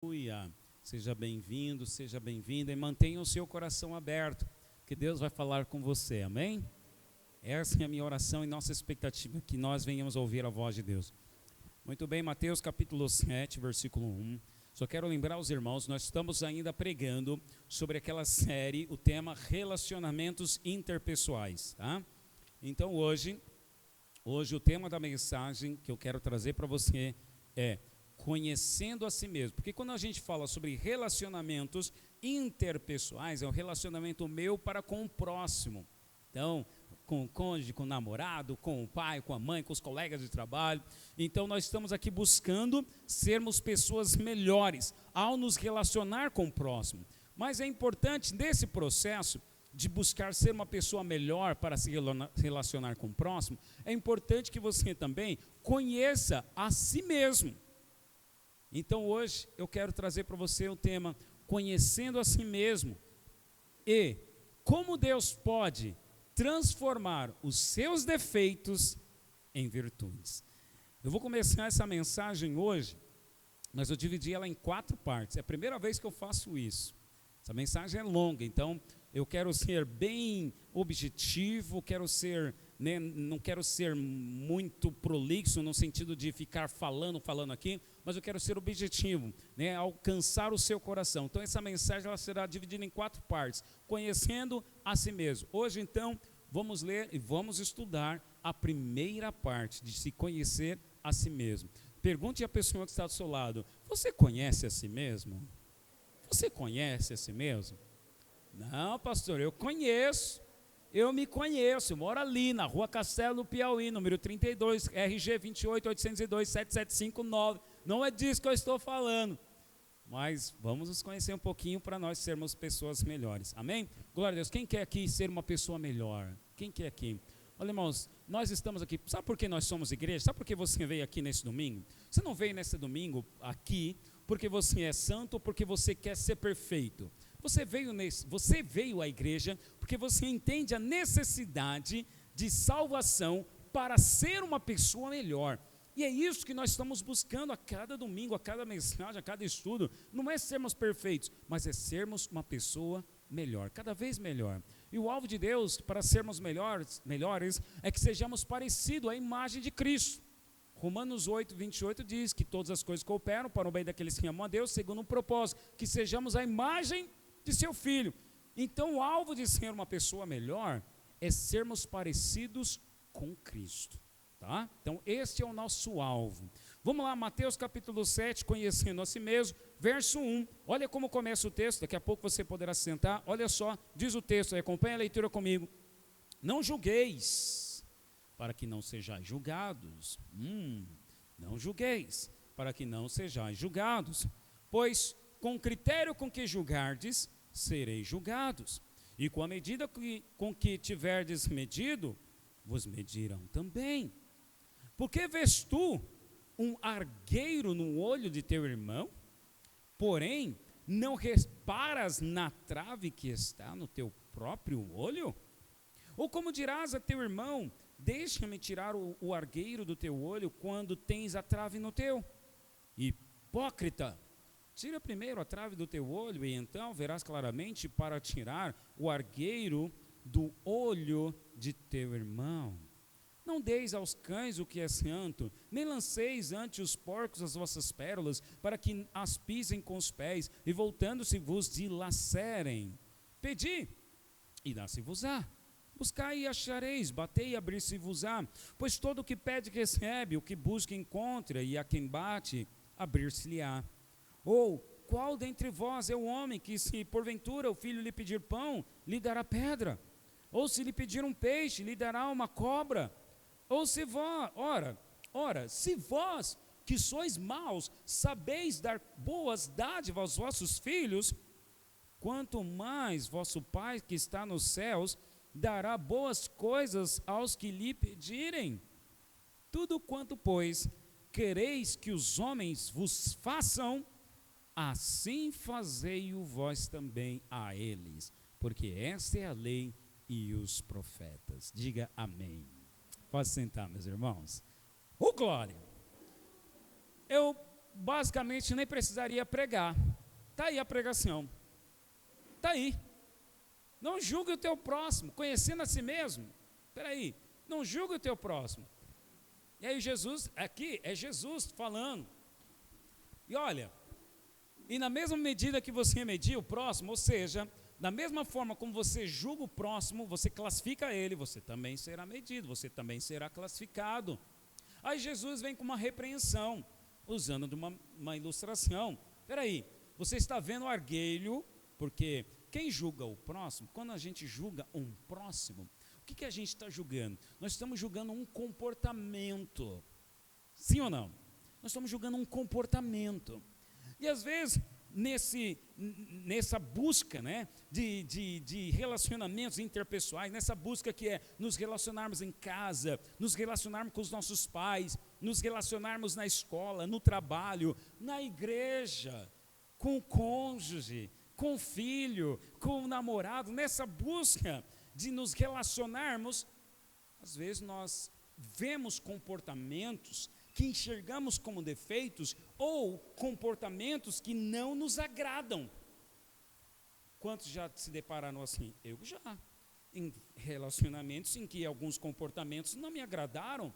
Aleluia. Seja bem-vindo, seja bem-vinda e mantenha o seu coração aberto, que Deus vai falar com você, amém? Essa é a minha oração e nossa expectativa, que nós venhamos ouvir a voz de Deus. Muito bem, Mateus capítulo 7, versículo 1. Só quero lembrar aos irmãos, nós estamos ainda pregando sobre aquela série, o tema relacionamentos interpessoais, tá? Então hoje o tema da mensagem que eu quero trazer para você é conhecendo a si mesmo. Porque quando a gente fala sobre relacionamentos interpessoais, é um relacionamento meu para com o próximo. Então, com o cônjuge, com o namorado, com o pai, com a mãe, com os colegas de trabalho. Então nós estamos aqui buscando sermos pessoas melhores ao nos relacionar com o próximo. Mas é importante nesse processo de buscar ser uma pessoa melhor para se relacionar com o próximo, é importante que você também conheça a si mesmo. Então hoje eu quero trazer para você o tema conhecendo a si mesmo e como Deus pode transformar os seus defeitos em virtudes. Eu vou começar essa mensagem hoje, mas eu dividi ela em 4 partes. É a primeira vez que eu faço isso. Essa mensagem é longa, então eu quero ser bem objetivo, não quero ser muito prolixo no sentido de ficar falando aqui, mas eu quero ser objetivo, alcançar o seu coração. Então essa mensagem ela será dividida em 4 partes, conhecendo a si mesmo. Hoje então vamos ler e vamos estudar a primeira parte de se conhecer a si mesmo. Pergunte à pessoa que está do seu lado, você conhece a si mesmo? Você conhece a si mesmo? Não, pastor, eu me conheço, eu moro ali na Rua Castelo, Piauí, número 32, RG 28802-7759, não é disso que eu estou falando, mas vamos nos conhecer um pouquinho para nós sermos pessoas melhores, amém? Glória a Deus, quem quer aqui ser uma pessoa melhor? Quem quer aqui? Olha, irmãos, nós estamos aqui, sabe por que nós somos igreja? Sabe por que você veio aqui nesse domingo? Você não veio nesse domingo aqui porque você é santo ou porque você quer ser perfeito. Você veio à igreja porque você entende a necessidade de salvação para ser uma pessoa melhor. E é isso que nós estamos buscando a cada domingo, a cada mensagem, a cada estudo. Não é sermos perfeitos, mas é sermos uma pessoa melhor, cada vez melhor. E o alvo de Deus para sermos melhores é que sejamos parecidos à imagem de Cristo. Romanos 8, 28 diz que todas as coisas cooperam para o bem daqueles que amam a Deus, segundo um propósito, que sejamos a imagem de seu Filho. Então o alvo de ser uma pessoa melhor é sermos parecidos com Cristo, tá? Então este é o nosso alvo. Vamos lá, Mateus capítulo 7, conhecendo a si mesmo, verso 1, olha como começa o texto, daqui a pouco você poderá sentar, olha só, diz o texto, acompanha a leitura comigo. Não julgueis, para que não sejais julgados. Não julgueis, para que não sejais julgados, pois com o critério com que julgardes, sereis julgados, e com a medida com que tiverdes medido, vos medirão também. Porque vês tu um argueiro no olho de teu irmão, porém não reparas na trave que está no teu próprio olho? Ou como dirás a teu irmão, deixa-me tirar o argueiro do teu olho quando tens a trave no teu? Hipócrita, tira primeiro a trave do teu olho e então verás claramente para tirar o argueiro do olho de teu irmão. Não deis aos cães o que é santo, nem lanceis ante os porcos as vossas pérolas, para que as pisem com os pés, e voltando-se vos dilacerem. Pedi, e dá-se-vos-á. Buscai e achareis, batei e abrir-se-vos-á. Pois todo o que pede recebe, o que busca encontra, e a quem bate, abrir-se-lhe-á. Ou qual dentre vós é o homem que, se porventura o filho lhe pedir pão, lhe dará pedra? Ou se lhe pedir um peixe, lhe dará uma cobra? Ou se vós, se vós que sois maus, sabeis dar boas dádivas aos vossos filhos, quanto mais vosso Pai que está nos céus dará boas coisas aos que lhe pedirem. Tudo quanto, pois, quereis que os homens vos façam, assim fazei-o vós também a eles, porque esta é a lei e os profetas. Diga amém. Pode sentar, meus irmãos. Glória! Eu basicamente nem precisaria pregar. Está aí a pregação. Está aí. Não julgue o teu próximo, conhecendo a si mesmo. Espera aí, não julgue o teu próximo. E aí Jesus, aqui é Jesus falando. E olha, e na mesma medida que você medir o próximo, ou seja, da mesma forma como você julga o próximo, você classifica ele, você também será medido, você também será classificado. Aí Jesus vem com uma repreensão, usando de uma ilustração. Espera aí, você está vendo o argueiro, porque quem julga o próximo, quando a gente julga um próximo, o que a gente está julgando? Nós estamos julgando um comportamento, sim ou não? Nós estamos julgando um comportamento, e às vezes, nessa busca, né, de relacionamentos interpessoais, nessa busca que é nos relacionarmos em casa, nos relacionarmos com os nossos pais, nos relacionarmos na escola, no trabalho, na igreja, com o cônjuge, com o filho, com o namorado, nessa busca de nos relacionarmos, às vezes nós vemos comportamentos que enxergamos como defeitos ou comportamentos que não nos agradam. Quantos já se depararam assim? Eu já, em relacionamentos em que alguns comportamentos não me agradaram,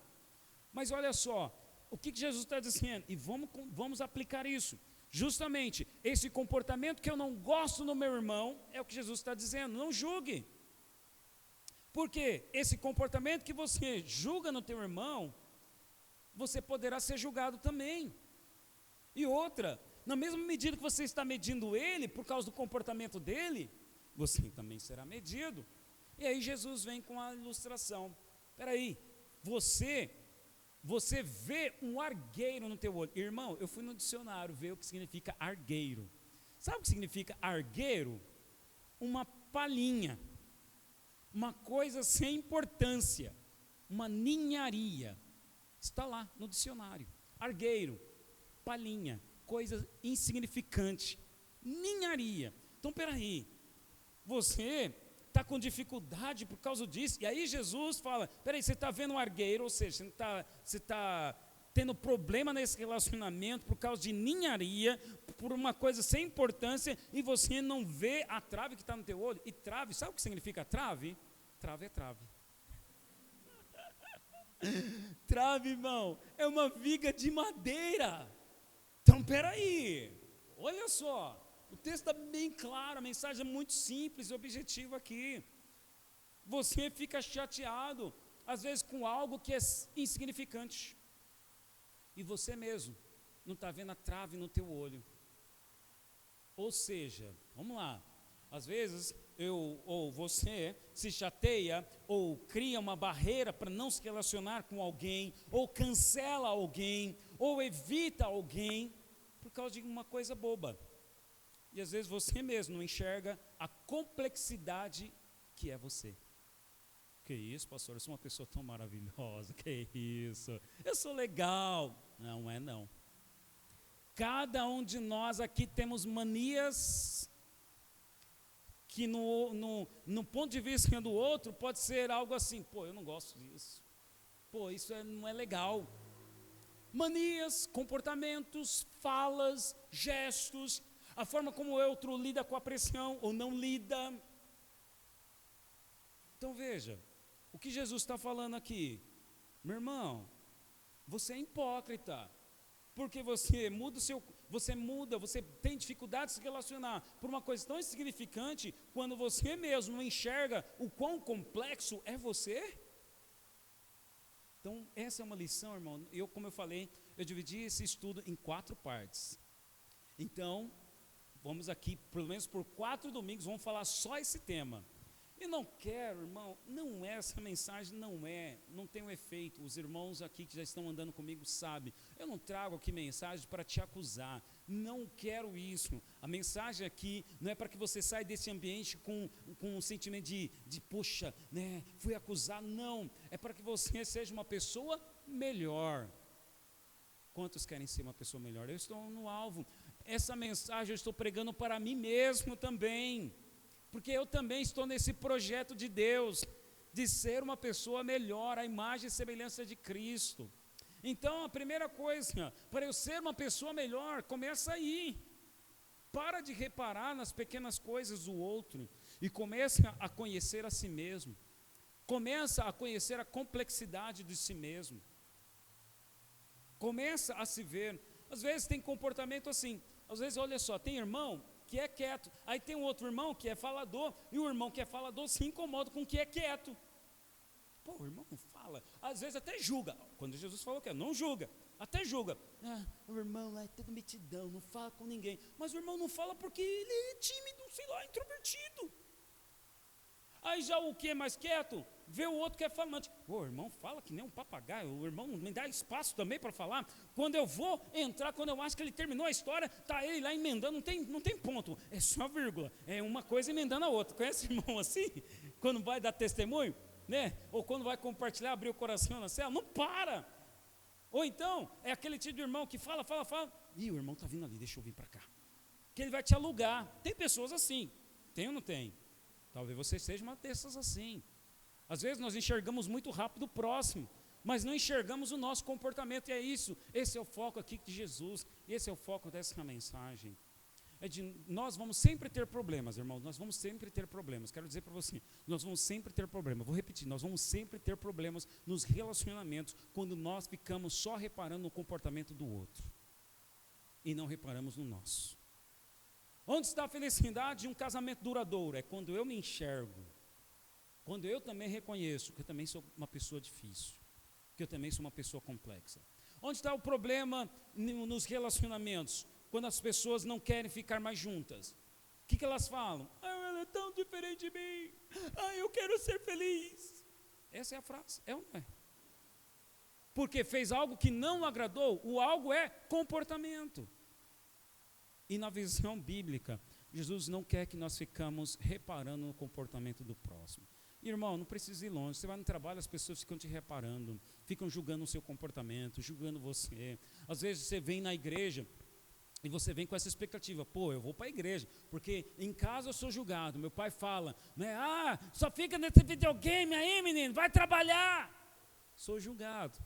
mas olha só, o que Jesus está dizendo? E vamos aplicar isso. Justamente, esse comportamento que eu não gosto no meu irmão, é o que Jesus está dizendo, não julgue. Porque esse comportamento que você julga no teu irmão, você poderá ser julgado também. E outra, na mesma medida que você está medindo ele, por causa do comportamento dele, você também será medido. E aí Jesus vem com a ilustração. Espera aí, você vê um argueiro no teu olho. Irmão, eu fui no dicionário ver o que significa argueiro. Sabe o que significa argueiro? Uma palhinha, uma coisa sem importância, uma ninharia. Está lá no dicionário. Argueiro, palhinha, coisa insignificante, ninharia. Então, peraí, você está com dificuldade por causa disso, e aí Jesus fala, peraí, você está vendo um argueiro, ou seja, você está tendo problema nesse relacionamento por causa de ninharia, por uma coisa sem importância, e você não vê a trave que está no teu olho. E trave, sabe o que significa trave? Trave é trave. Trave, irmão, é uma viga de madeira. Então, peraí, olha só, o texto está bem claro, a mensagem é muito simples e objetiva aqui. Você fica chateado, às vezes com algo que é insignificante, e você mesmo não está vendo a trave no teu olho. Ou seja, vamos lá, às vezes eu ou você se chateia ou cria uma barreira para não se relacionar com alguém, ou cancela alguém, ou evita alguém por causa de uma coisa boba. E às vezes você mesmo não enxerga a complexidade que é você. Que isso, pastor, eu sou uma pessoa tão maravilhosa, que isso, eu sou legal. Não é não. Cada um de nós aqui temos manias que no ponto de vista do outro pode ser algo assim, pô, eu não gosto disso, pô, isso não é legal. Manias, comportamentos, falas, gestos, a forma como o outro lida com a pressão ou não lida. Então veja, o que Jesus está falando aqui, meu irmão, você é hipócrita, porque você você tem dificuldade de se relacionar por uma coisa tão insignificante, quando você mesmo não enxerga o quão complexo é você. Então, essa é uma lição, irmão. Como eu falei, eu dividi esse estudo em 4 partes. Então, vamos aqui, pelo menos por 4 domingos, vamos falar só esse tema. E não quero, irmão, essa mensagem não tem um efeito. Os irmãos aqui que já estão andando comigo sabem, eu não trago aqui mensagem para te acusar, não quero isso. A mensagem aqui não é para que você saia desse ambiente com um sentimento de poxa, né, fui acusado, não, é para que você seja uma pessoa melhor. Quantos querem ser uma pessoa melhor? Eu estou no alvo, essa mensagem eu estou pregando para mim mesmo também, porque eu também estou nesse projeto de Deus, de ser uma pessoa melhor, a imagem e semelhança de Cristo. Então, a primeira coisa, para eu ser uma pessoa melhor, começa aí. Para de reparar nas pequenas coisas do outro e comece a conhecer a si mesmo. Começa a conhecer a complexidade de si mesmo. Começa a se ver. Às vezes tem comportamento assim. Às vezes, olha só, tem irmão que é quieto. Aí tem um outro irmão que é falador. E o irmão que é falador se incomoda com o que é quieto. Pô, o irmão não fala. Às vezes até julga. Quando Jesus falou que não julga. Até julga. O irmão lá é todo metidão, não fala com ninguém. Mas o irmão não fala porque ele é tímido, sei lá, introvertido. Aí já o que é mais quieto, vê o outro que é falante. O irmão fala que nem um papagaio, o irmão me dá espaço também para falar. Quando eu vou entrar, quando eu acho que ele terminou a história, está ele lá emendando, não tem ponto, é só vírgula. É uma coisa emendando a outra. Conhece irmão assim? Quando vai dar testemunho, né? Ou quando vai compartilhar, abrir o coração na cela, não para. Ou então, é aquele tipo de irmão que fala. Ih, o irmão está vindo ali, deixa eu vir para cá. Que ele vai te alugar. Tem pessoas assim, tem ou não tem? Talvez você seja uma dessas assim. Às vezes nós enxergamos muito rápido o próximo, mas não enxergamos o nosso comportamento, e é isso. Esse é o foco aqui de Jesus, esse é o foco dessa mensagem. Nós vamos sempre ter problemas, irmãos, nós vamos sempre ter problemas. Quero dizer para você, nós vamos sempre ter problemas. Vou repetir, nós vamos sempre ter problemas nos relacionamentos, quando nós ficamos só reparando no comportamento do outro, e não reparamos no nosso. Onde está a felicidade de um casamento duradouro? É quando eu me enxergo, quando eu também reconheço que eu também sou uma pessoa difícil, que eu também sou uma pessoa complexa. Onde está o problema nos relacionamentos? Quando as pessoas não querem ficar mais juntas. O que elas falam? Ela é tão diferente de mim. Eu quero ser feliz. Essa é a frase, é ou não é? Porque fez algo que não agradou, o algo é comportamento. E na visão bíblica, Jesus não quer que nós ficamos reparando no comportamento do próximo. Irmão, não precisa ir longe. Você vai no trabalho, as pessoas ficam te reparando, ficam julgando o seu comportamento, julgando você. Às vezes você vem na igreja e você vem com essa expectativa. Pô, eu vou para a igreja, porque em casa eu sou julgado. Meu pai fala, né? Só fica nesse videogame aí, menino, vai trabalhar. Sou julgado.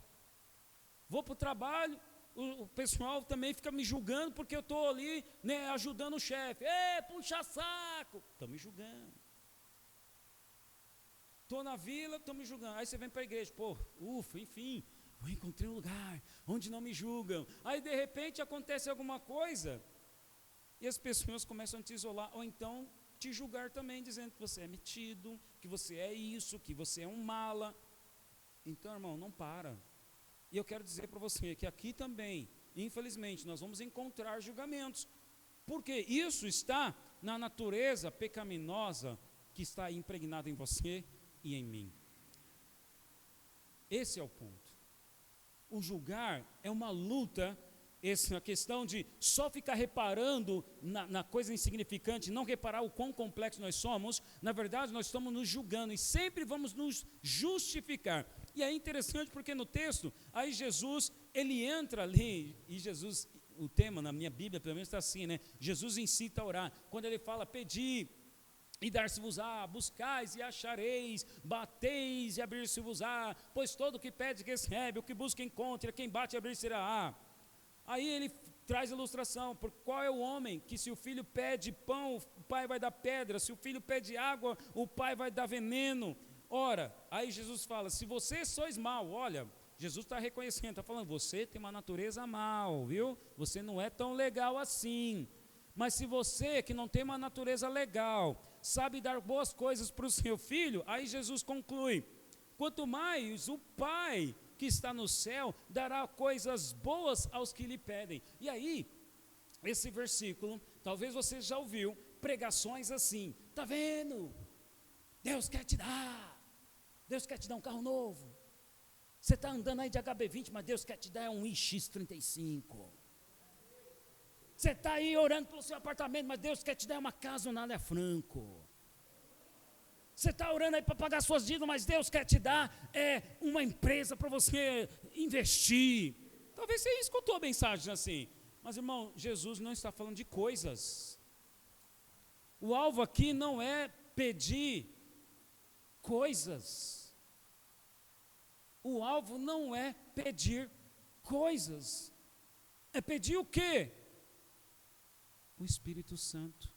Vou para o trabalho. O pessoal também fica me julgando porque eu estou ali, né, ajudando o chefe. Puxa saco! Estão me julgando. Estou na vila, estão me julgando. Aí você vem para a igreja. Pô, enfim, eu encontrei um lugar onde não me julgam. Aí de repente acontece alguma coisa e as pessoas começam a te isolar. Ou então te julgar também, dizendo que você é metido, que você é isso, que você é um mala. Então, irmão, não para. E eu quero dizer para você que aqui também, infelizmente, nós vamos encontrar julgamentos, porque isso está na natureza pecaminosa que está impregnada em você e em mim. Esse é o ponto. O julgar é uma luta, essa questão de só ficar reparando na coisa insignificante, não reparar o quão complexo nós somos. Na verdade, nós estamos nos julgando e sempre vamos nos justificar. E é interessante porque no texto, aí Jesus, ele entra ali, e Jesus, o tema na minha Bíblia pelo menos está assim, né? Jesus incita a orar, quando ele fala, pedi e dar-se-vos-á, buscais e achareis, bateis e abrir-se-vos-á, pois todo o que pede recebe, o que busca encontra, quem bate abrir-se-á. Aí ele traz a ilustração, por qual é o homem que se o filho pede pão, o pai vai dar pedra, se o filho pede água, o pai vai dar veneno. Ora, aí Jesus fala, se vocês sois mal, olha, Jesus está reconhecendo, está falando, você tem uma natureza mal, viu? Você não é tão legal assim. Mas se você, que não tem uma natureza legal, sabe dar boas coisas para o seu filho, aí Jesus conclui, quanto mais o Pai que está no céu dará coisas boas aos que lhe pedem. E aí, esse versículo, talvez você já ouviu pregações assim, está vendo? Deus quer te dar um carro novo. Você está andando aí de HB20, mas Deus quer te dar um iX35. Você está aí orando pelo seu apartamento, mas Deus quer te dar uma casa no Anália Franco. Você está orando aí para pagar suas dívidas, mas Deus quer te dar uma empresa para você investir. Talvez você escutou mensagens assim. Mas, irmão, Jesus não está falando de coisas. O alvo aqui não é pedir coisas. O alvo não é pedir coisas. É pedir o quê? O Espírito Santo.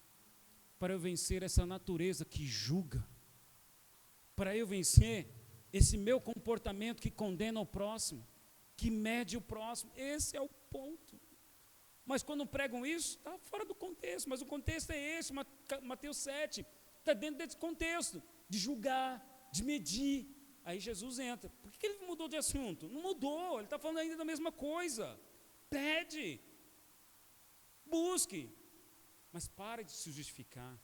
Para eu vencer essa natureza que julga. Para eu vencer esse meu comportamento que condena o próximo, que mede o próximo. Esse é o ponto. Mas quando pregam isso, está fora do contexto. Mas o contexto é esse, Mateus 7. Está dentro desse contexto, de julgar, de medir. Aí Jesus entra. Por que ele mudou de assunto? Não mudou, ele está falando ainda da mesma coisa. Pede, busque, mas pare de se justificar.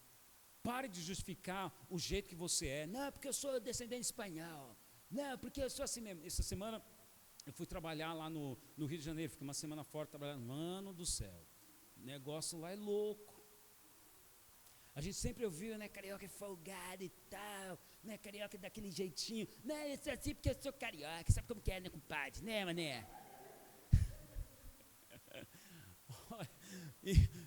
Pare de justificar o jeito que você é. Não, porque eu sou descendente espanhol. Não, porque eu sou assim mesmo. Essa semana eu fui trabalhar lá no Rio de Janeiro. Fiquei uma semana fora trabalhando. Mano do céu, o negócio lá é louco. A gente sempre ouviu, né, carioca é folgado e tal, né, carioca daquele jeitinho. Não, eu sou assim porque eu sou carioca. Sabe como que é, né, compadre? Né, mané?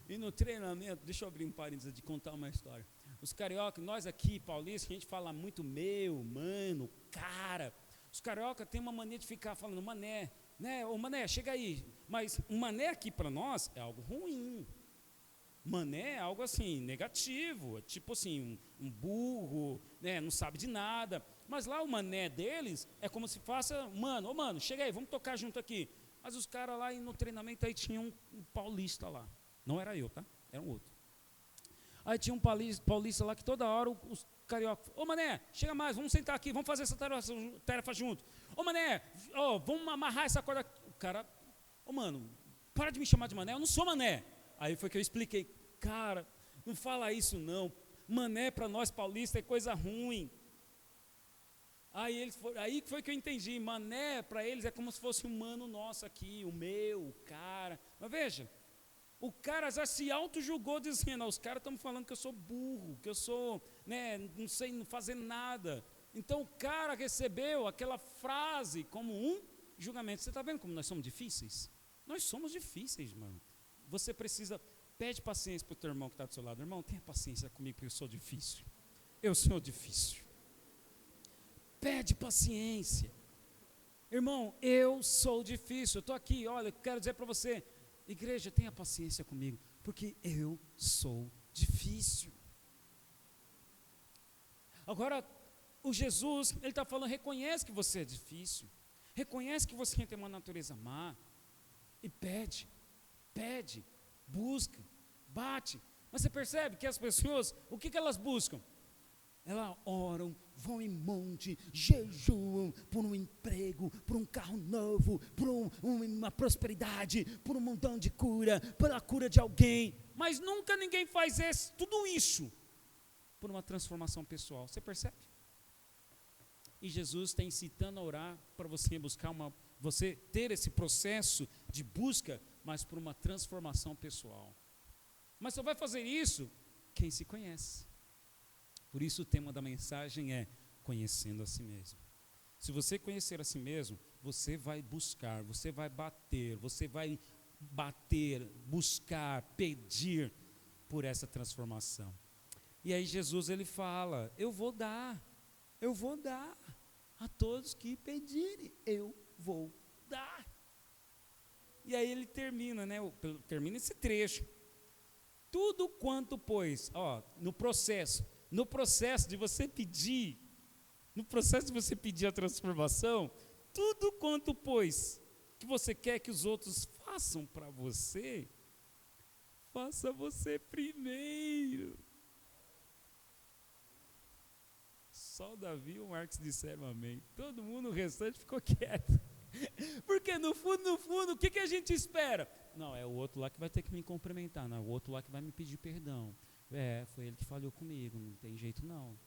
E no treinamento, deixa eu abrir um parênteses de contar uma história. Os cariocas, nós aqui, paulistas, a gente fala muito meu, mano, cara. Os cariocas têm uma mania de ficar falando mané, né? Ô mané, chega aí. Mas um mané aqui para nós é algo ruim. Mané é algo assim, negativo. É tipo assim, um burro, né? Não sabe de nada. Mas lá o mané deles é como se faça, mano, ô mano, chega aí, vamos tocar junto aqui. Mas os caras lá no treinamento aí tinham um paulista lá. Não era eu, tá? Era um outro. Aí tinha um paulista lá que toda hora os cariocas, ô mané, chega mais, vamos sentar aqui, vamos fazer essa tarefa junto. Ô mané, vamos amarrar essa corda. O cara, ô mano, para de me chamar de mané, eu não sou mané. Aí foi que eu expliquei, cara, não fala isso não. Mané para nós paulistas é coisa ruim. Aí foi que eu entendi, mané para eles é como se fosse um mano nosso aqui, o meu, o cara. Mas veja, o cara já se auto-julgou dizendo, os caras estão falando que eu sou burro, que eu sou, né, não sei não fazer nada. Então o cara recebeu aquela frase como um julgamento. Você está vendo como nós somos difíceis? Nós somos difíceis, mano. Você precisa, pede paciência para o teu irmão que está do seu lado. Irmão, tenha paciência comigo porque eu sou difícil. Eu sou difícil. Pede paciência. Irmão, eu sou difícil. Eu estou aqui, olha, eu quero dizer para você, igreja, tenha paciência comigo, porque eu sou difícil. Agora, o Jesus, ele está falando, reconhece que você é difícil, reconhece que você tem uma natureza má, e pede, busca, bate. Mas você percebe que as pessoas, o que elas buscam? Elas oram, vão em monte, jejuam por um emprego, por um carro novo, por uma prosperidade, por um montão de cura, pela cura de alguém. Mas nunca ninguém faz tudo isso por uma transformação pessoal. Você percebe? E Jesus está incitando a orar para você buscar você ter esse processo de busca, mas por uma transformação pessoal. Mas só vai fazer isso quem se conhece. Por isso o tema da mensagem é conhecendo a si mesmo. Se você conhecer a si mesmo, você vai buscar, você vai bater, buscar, pedir por essa transformação. E aí Jesus ele fala, eu vou dar a todos que pedirem, eu vou dar. E aí ele termina, né? Termina esse trecho. Tudo quanto, pois, no processo de você pedir, a transformação, tudo quanto, pois, que você quer que os outros façam para você, faça você primeiro. Só o Davi e o Marcos disseram amém. Todo mundo, o restante, ficou quieto. Porque no fundo, o que a gente espera? Não, é o outro lá que vai ter que me cumprimentar, não, é o outro lá que vai me pedir perdão. Foi ele que falhou comigo, não tem jeito não.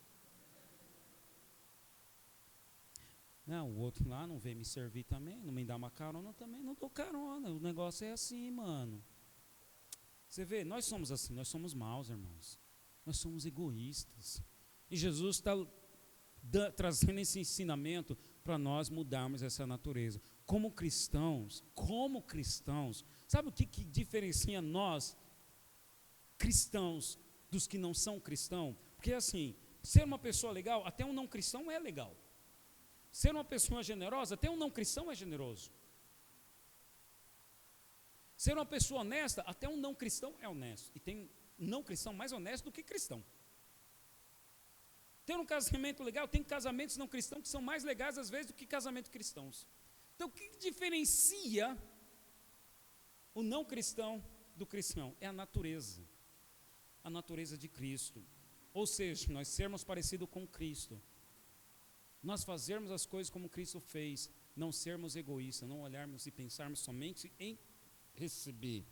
Não, o outro lá não veio me servir também, não me dá uma carona também, não dou carona. O negócio é assim, mano. Você vê, nós somos assim, nós somos maus, irmãos. Nós somos egoístas. E Jesus está trazendo esse ensinamento para nós mudarmos essa natureza. Como cristãos, sabe o que diferencia nós, cristãos, dos que não são cristãos? Porque assim, ser uma pessoa legal, até um não cristão é legal. Ser uma pessoa generosa, até um não cristão é generoso. Ser uma pessoa honesta, até um não cristão é honesto. E tem não cristão mais honesto do que cristão. Ter um casamento legal, tem casamentos não cristãos que são mais legais às vezes do que casamentos cristãos. Então o que diferencia o não cristão do cristão? É a natureza de Cristo. Ou seja, nós sermos parecidos com Cristo. Nós fazermos as coisas como Cristo fez, não sermos egoístas, não olharmos e pensarmos somente em receber.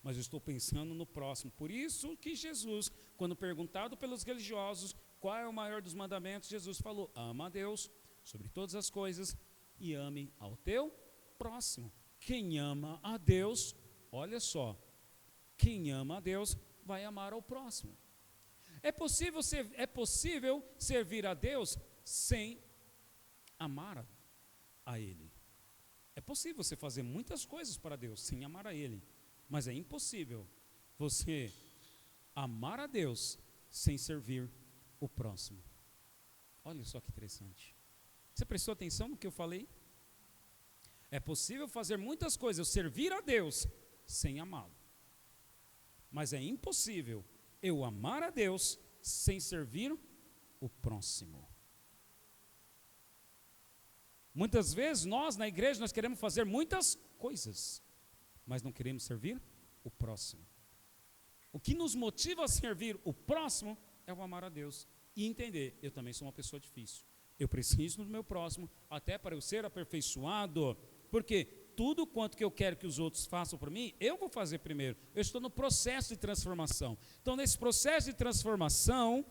Mas eu estou pensando no próximo. Por isso que Jesus, quando perguntado pelos religiosos qual é o maior dos mandamentos, Jesus falou: ama a Deus sobre todas as coisas e ame ao teu próximo. Quem ama a Deus, olha só, quem ama a Deus vai amar ao próximo. É possível servir a Deus sem amar a Ele. É possível você fazer muitas coisas para Deus sem amar a Ele, mas é impossível você amar a Deus sem servir o próximo. Olha só que interessante. Você prestou atenção no que eu falei? É possível fazer muitas coisas, servir a Deus sem amá-lo, mas é impossível eu amar a Deus sem servir o próximo. Muitas vezes nós na igreja nós queremos fazer muitas coisas, mas não queremos servir o próximo. O que nos motiva a servir o próximo é o amar a Deus e entender: eu também sou uma pessoa difícil, eu preciso do meu próximo até para eu ser aperfeiçoado, porque tudo quanto que eu quero que os outros façam por mim, eu vou fazer primeiro. Eu estou no processo de transformação. Então, nesse processo de transformação,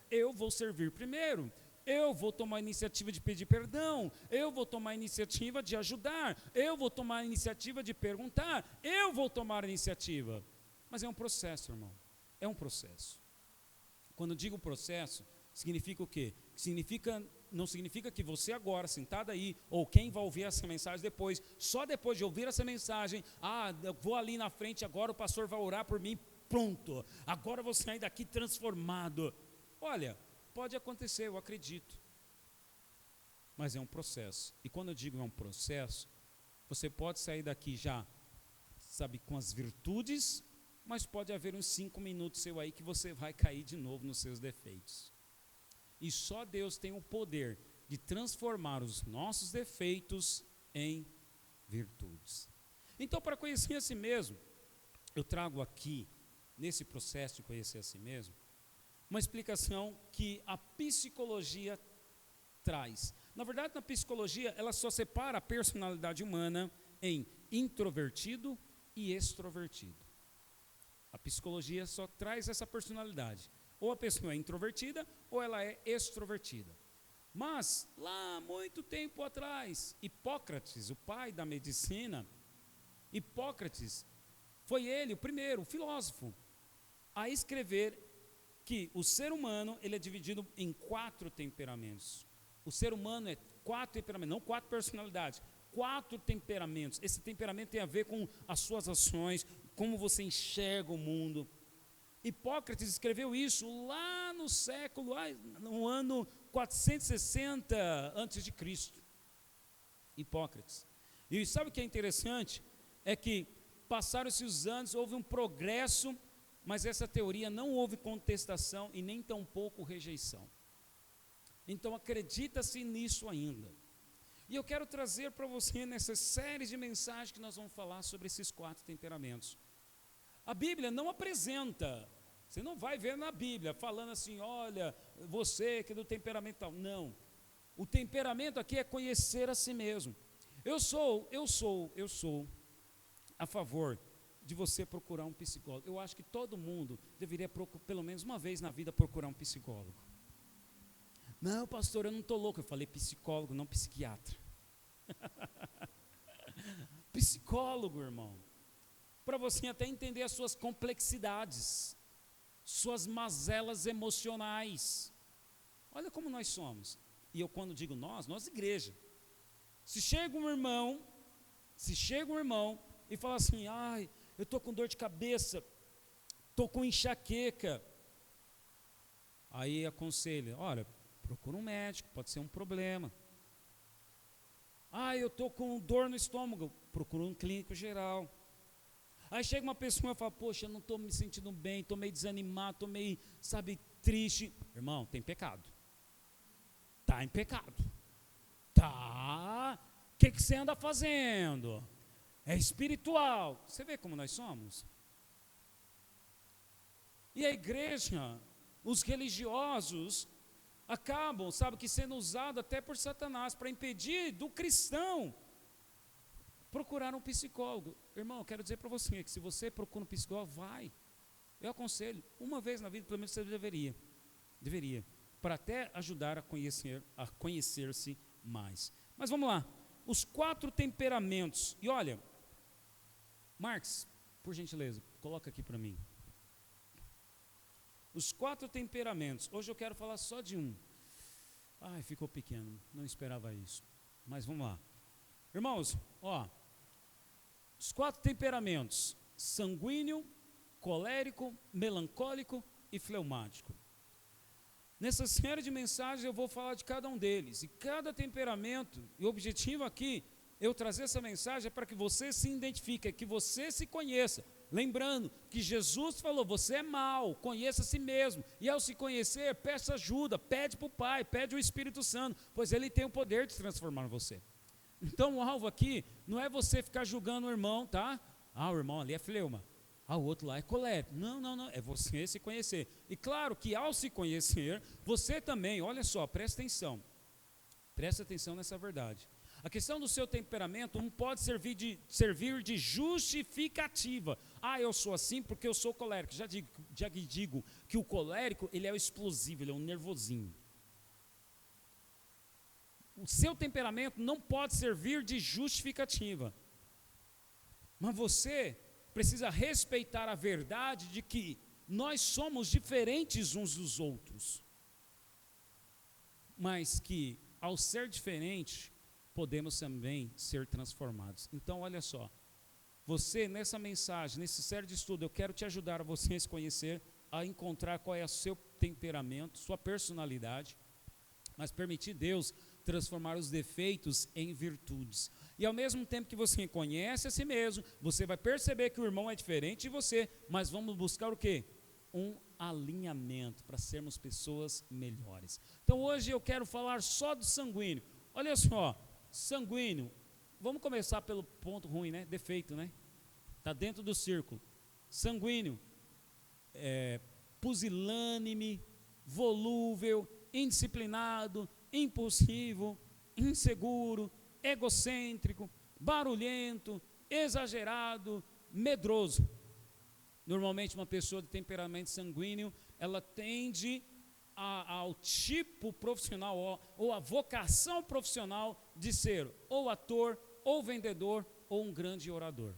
eu vou servir primeiro. Eu vou tomar a iniciativa de pedir perdão, eu vou tomar a iniciativa de ajudar, eu vou tomar a iniciativa de perguntar, eu vou tomar a iniciativa. Mas é um processo, irmão, é um processo. Quando eu digo processo, significa o quê? Não significa que você agora, sentado aí, ou quem vai ouvir essa mensagem depois, só depois de ouvir essa mensagem, eu vou ali na frente, agora o pastor vai orar por mim, pronto, agora eu vou sair daqui transformado. Olha, pode acontecer, eu acredito, mas é um processo. E quando eu digo é um processo, você pode sair daqui já, sabe, com as virtudes, mas pode haver uns 5 minutos seu aí que você vai cair de novo nos seus defeitos. E só Deus tem o poder de transformar os nossos defeitos em virtudes. Então, para conhecer a si mesmo, eu trago aqui, nesse processo de conhecer a si mesmo, uma explicação que a psicologia traz. Na verdade, na psicologia, ela só separa a personalidade humana em introvertido e extrovertido. A psicologia só traz essa personalidade. Ou a pessoa é introvertida, ou ela é extrovertida. Mas, lá muito tempo atrás, Hipócrates, o pai da medicina, Hipócrates, foi ele o primeiro, o filósofo, a escrever que o ser humano ele é dividido em 4 temperamentos. O ser humano é 4 temperamentos, não 4 personalidades, 4 temperamentos. Esse temperamento tem a ver com as suas ações, como você enxerga o mundo. Hipócrates escreveu isso lá no ano 460 a.C. Hipócrates. E sabe o que é interessante? É que passaram-se os anos, houve um progresso, mas essa teoria não houve contestação e nem tampouco rejeição. Então acredita-se nisso ainda. E eu quero trazer para você nessa série de mensagens que nós vamos falar sobre esses 4 temperamentos. A Bíblia não apresenta, você não vai ver na Bíblia falando assim, olha, você que é do temperamento tal. Não, o temperamento aqui é conhecer a si mesmo. Eu sou a favor de você procurar um psicólogo. Eu acho que todo mundo deveria, pelo menos uma vez na vida, procurar um psicólogo. Não, pastor, eu não estou louco. Eu falei psicólogo, não psiquiatra. Psicólogo, irmão, para você até entender as suas complexidades, suas mazelas emocionais. Olha como nós somos. E eu quando digo nós igreja. Se chega um irmão e fala assim, eu estou com dor de cabeça, estou com enxaqueca. Aí aconselha, olha, procura um médico, pode ser um problema. Eu estou com dor no estômago. Procura um clínico geral. Aí chega uma pessoa e fala, poxa, eu não estou me sentindo bem, estou meio desanimado, estou meio, triste. Irmão, tem pecado. Está em pecado. Tá. O que você anda fazendo? É espiritual. Você vê como nós somos? E a igreja, os religiosos, acabam, sendo usados até por Satanás para impedir do cristão procurar um psicólogo. Irmão, eu quero dizer para você que se você procura um psicólogo, vai. Eu aconselho, uma vez na vida, pelo menos você deveria, para até ajudar a conhecer-se mais. Mas vamos lá, os 4 temperamentos. E olha, Marx, por gentileza, coloca aqui para mim. Os 4 temperamentos. Hoje eu quero falar só de um. Ficou pequeno, não esperava isso. Mas vamos lá. Irmãos, os 4 temperamentos: sanguíneo, colérico, melancólico e fleumático. Nessa série de mensagens eu vou falar de cada um deles. E cada temperamento, e o objetivo aqui, eu trazer essa mensagem é para que você se identifique, que você se conheça. Lembrando que Jesus falou, você é mau, conheça a si mesmo. E ao se conhecer, peça ajuda, pede para o Pai, pede o Espírito Santo, pois Ele tem o poder de transformar você. Então o alvo aqui não é você ficar julgando o irmão, tá? O irmão ali é fleuma, o outro lá é colérico. Não, é você se conhecer. E claro que ao se conhecer, você também, olha só, presta atenção nessa verdade. A questão do seu temperamento não pode servir de justificativa. Eu sou assim porque eu sou colérico. Já digo que o colérico, ele é o explosivo, ele é um nervosinho. O seu temperamento não pode servir de justificativa. Mas você precisa respeitar a verdade de que nós somos diferentes uns dos outros. Mas que, ao ser diferente, podemos também ser transformados. Então, olha só, você nessa mensagem, nesse série de estudo, eu quero te ajudar a você se conhecer, a encontrar qual é o seu temperamento, sua personalidade, mas permitir Deus transformar os defeitos em virtudes. E ao mesmo tempo que você conhece a si mesmo, você vai perceber que o irmão é diferente de você, mas vamos buscar o quê? Um alinhamento para sermos pessoas melhores. Então hoje eu quero falar só do sanguíneo. Olha só, sanguíneo, vamos começar pelo ponto ruim, né? Defeito, né? Está dentro do círculo. Sanguíneo, pusilânime, volúvel, indisciplinado, impulsivo, inseguro, egocêntrico, barulhento, exagerado, medroso. Normalmente uma pessoa de temperamento sanguíneo, ela tende ao tipo profissional ou a vocação profissional de ser ou ator, ou vendedor, ou um grande orador.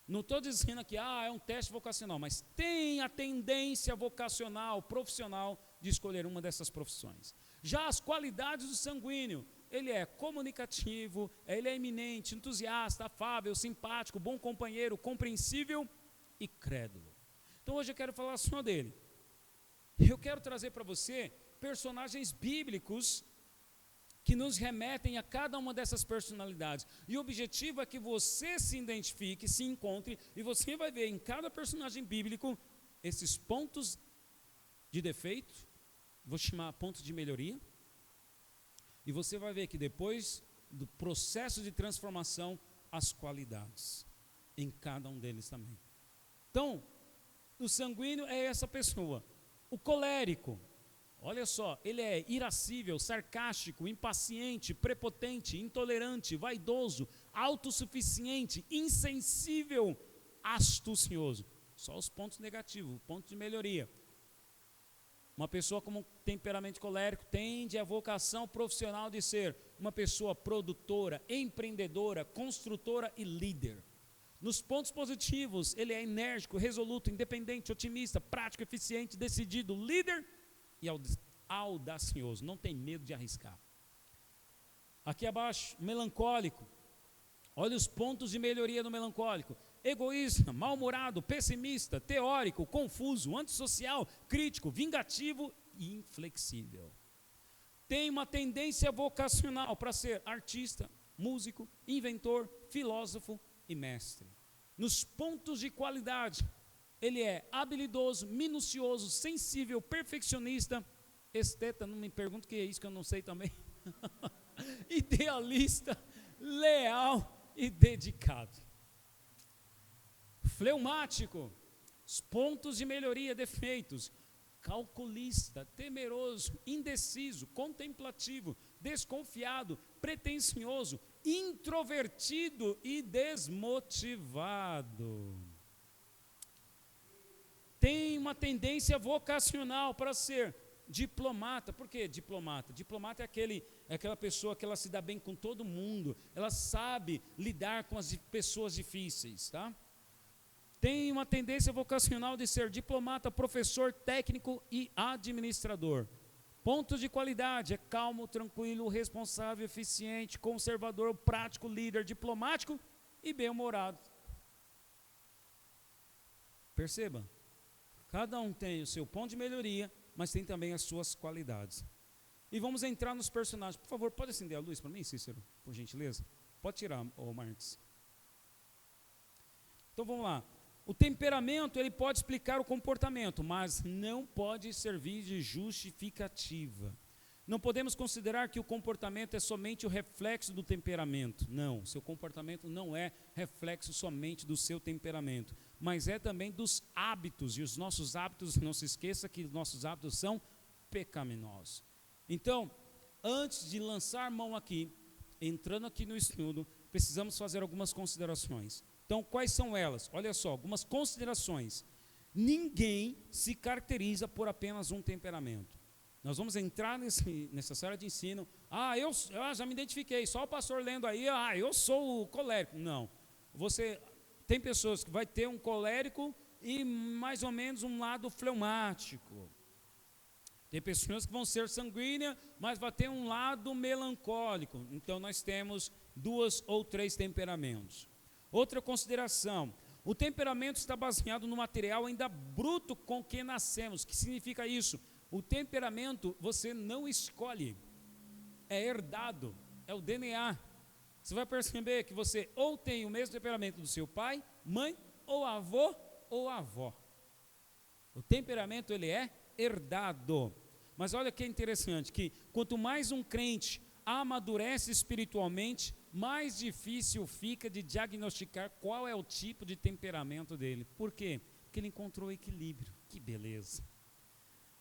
Não estou dizendo aqui, é um teste vocacional, mas tem a tendência vocacional, profissional, de escolher uma dessas profissões. Já as qualidades do sanguíneo, ele é comunicativo, ele é eminente, entusiasta, afável, simpático, bom companheiro, compreensível e crédulo. Então hoje eu quero falar só dele. Eu quero trazer para você personagens bíblicos que nos remetem a cada uma dessas personalidades. E o objetivo é que você se identifique, se encontre, e você vai ver em cada personagem bíblico esses pontos de defeito, vou chamar pontos de melhoria, e você vai ver que depois do processo de transformação, as qualidades em cada um deles também. Então, o sanguíneo é essa pessoa. O colérico, olha só, ele é irascível, sarcástico, impaciente, prepotente, intolerante, vaidoso, autossuficiente, insensível, astucioso. Só os pontos negativos, pontos de melhoria. Uma pessoa com temperamento colérico tende à vocação profissional de ser uma pessoa produtora, empreendedora, construtora e líder. Nos pontos positivos, ele é enérgico, resoluto, independente, otimista, prático, eficiente, decidido, líder e audacioso, não tem medo de arriscar. Aqui abaixo, melancólico. Olha os pontos de melhoria do melancólico: egoísta, mal-humorado, pessimista, teórico, confuso, antissocial, crítico, vingativo e inflexível. Tem uma tendência vocacional para ser artista, músico, inventor, filósofo e mestre. Nos pontos de qualidade, ele é habilidoso, minucioso, sensível, perfeccionista, esteta, não me pergunto o que é isso que eu não sei também, idealista, leal e dedicado. Fleumático, os pontos de melhoria, defeitos: calculista, temeroso, indeciso, contemplativo, desconfiado, pretensioso, introvertido e desmotivado. Tem uma tendência vocacional para ser diplomata. Por que diplomata? Diplomata é aquela pessoa que ela se dá bem com todo mundo, ela sabe lidar com as pessoas difíceis, tá? Tem uma tendência vocacional de ser diplomata, professor, técnico e administrador. Pontos de qualidade: é calmo, tranquilo, responsável, eficiente, conservador, prático, líder, diplomático e bem-humorado. Perceba, cada um tem o seu ponto de melhoria, mas tem também as suas qualidades. E vamos entrar nos personagens. Por favor, pode acender a luz para mim, Cícero, por gentileza? Pode tirar, Marques. Então vamos lá. O temperamento, ele pode explicar o comportamento, mas não pode servir de justificativa. Não podemos considerar que o comportamento é somente o reflexo do temperamento. Não, seu comportamento não é reflexo somente do seu temperamento, mas é também dos hábitos, e os nossos hábitos, não se esqueça que os nossos hábitos são pecaminosos. Então, antes de lançar mão aqui, entrando aqui no estudo, precisamos fazer algumas considerações. Então, quais são elas? Olha só, algumas considerações. Ninguém se caracteriza por apenas um temperamento. Nós vamos entrar nessa série de ensino. Eu já me identifiquei, só o pastor lendo aí, eu sou o colérico. Não. Tem pessoas que vai ter um colérico e mais ou menos um lado fleumático. Tem pessoas que vão ser sanguíneas, mas vai ter um lado melancólico. Então, nós temos 2 ou 3 temperamentos. Outra consideração: o temperamento está baseado no material ainda bruto com que nascemos. O que significa isso? O temperamento você não escolhe, é herdado, é o DNA. Você vai perceber que você ou tem o mesmo temperamento do seu pai, mãe, ou avô, ou avó. O temperamento, ele é herdado. Mas olha que interessante, que quanto mais um crente amadurece espiritualmente, mais difícil fica de diagnosticar qual é o tipo de temperamento dele. Por quê? Porque ele encontrou equilíbrio. Que beleza.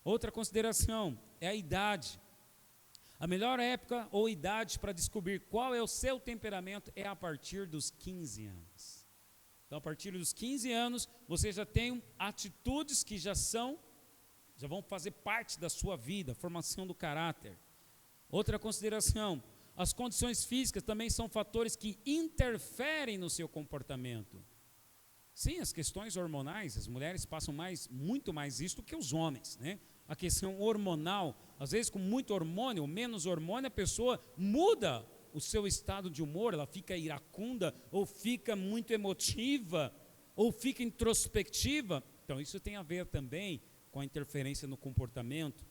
Outra consideração é a idade. A melhor época ou idade para descobrir qual é o seu temperamento é a partir dos 15 anos. Então, a partir dos 15 anos, você já tem atitudes que já vão fazer parte da sua vida, formação do caráter. Outra consideração: as condições físicas também são fatores que interferem no seu comportamento. Sim, as questões hormonais, as mulheres passam muito mais isso do que os homens, né? A questão hormonal, às vezes com muito hormônio, ou menos hormônio, a pessoa muda o seu estado de humor, ela fica iracunda, ou fica muito emotiva, ou fica introspectiva. Então, isso tem a ver também com a interferência no comportamento.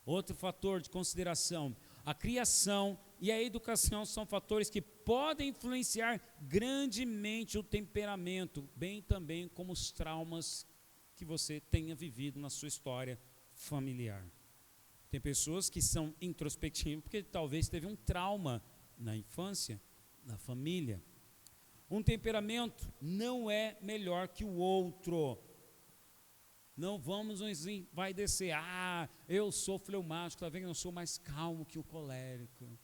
Outro fator de consideração: a criação e a educação são fatores que podem influenciar grandemente o temperamento, bem também como os traumas que você tenha vivido na sua história familiar. Tem pessoas que são introspectivas porque talvez teve um trauma na infância, na família. Um temperamento não é melhor que o outro. Não vamos nos envaidecer. Eu sou fleumático, está vendo? Eu sou mais calmo que o colérico.